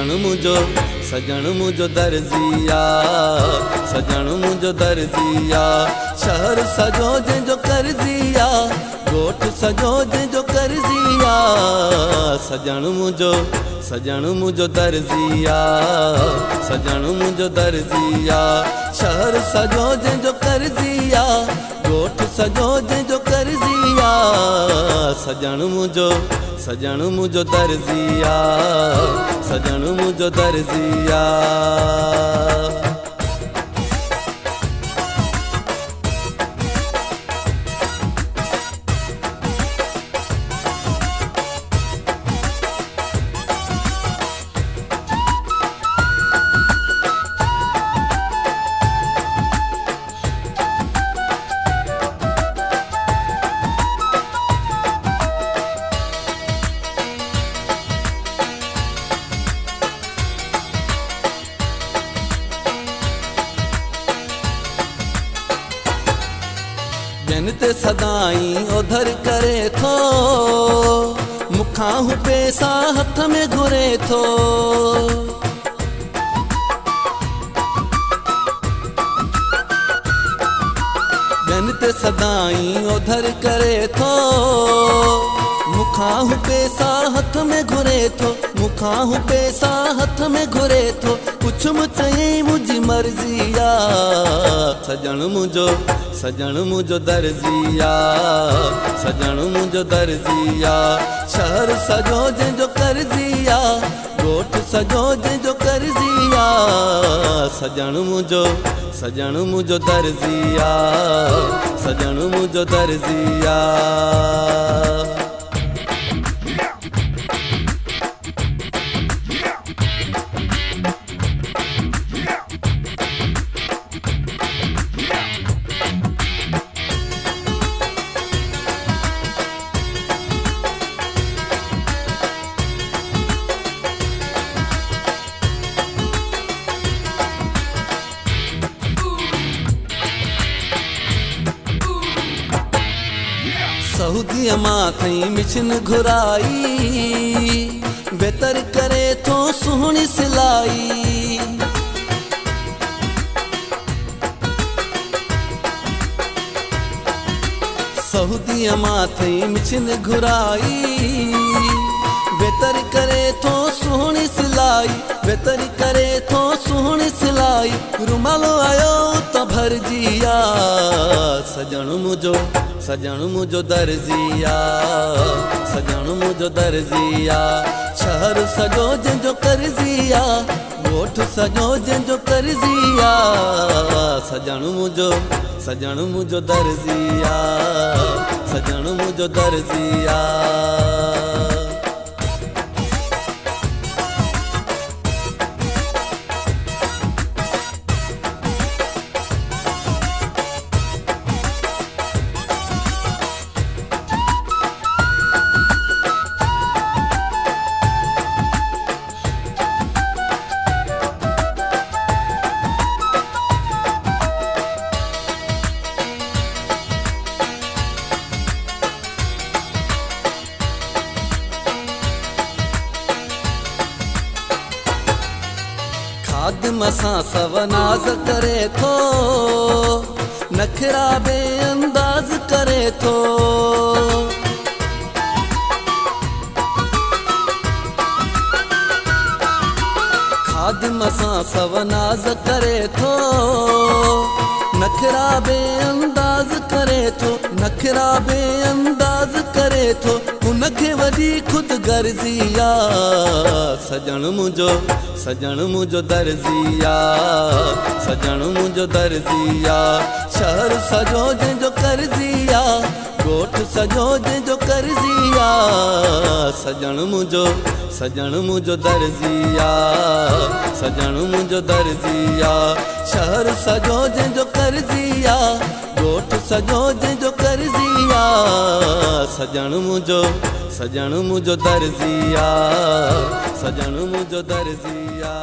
सजण मुझो दर्जिया, सजण मुझो दर्जिया। शहर सजो जंहिंजो करजिया, ॻोठ सजो जंहिंजो करजिया। सजण मुझो दर्जिया, सजण मुझो दर्जिया। शहर सजो जंहिंजो करजिया, ॻोठ सजो जंहिंजो करजिया। सजण मुझो दर्जिया, सजण मुझो दर्जिया। जनते सदाई उधर करे थो, मुखां हू पैसा हथ में घुरे थो। जनते सदाई उधर करे थो, मुखां हू पैसा हथ में घुरे थो। मुखां हू पैसा हथ में घुरे थो। कुछ मुझे मुझी मर्जिया। सजण मुझो दर्जिया, सजण मुझो दर्जिया। शहर सजो जंहिंजो करजिया, ॻोठ सजो जंहिंजो करजिया। सजण मुझो दर्जिया, सजण मुझो दर्जिया। सऊदीअ मां थई मिशन घुराई, बेहतर करे थो सुहिणी सिलाई। सऊदीअ मां थई मिशन घुराई, बेहतर करे थो सुहिणी सिलाई। बेहतर करे थो सुहिणी सिलाई। रुमालो आयो त भरजिया। सजण मुझो दर्जिया, सजण मुझो दर्जिया। शहर सजो जंहिंजो करजिया, ॻोठ सजो जंहिंजो करजिया। सजण मुझो दर्जिया, सजण मुझो दर्जिया। खादिम सां सब नाज करे थो, नखरा बेअंदाज करे थो। खादिम सां सब नाज करे थो, नखरा बेअंदाज करे थो। नखरा बेअंदाज करे थो। उनखे वॾी ख़ुदि गर्जिया। सजण मुझो दर्जिया, सजण मुझो दर्जिया। शहर सजो जंहिंजो करजिया, ॻोठ सजो जंहिंजो करजिया। सजण मुझो दर्जिया, सजण मुझो दर्जिया। शहर सजो जंहिंजो करजिया, ॻोठ सजो जंहिंजो करजिया। सजण मुझो दर्जिया, सजण मुझो दर्जिया।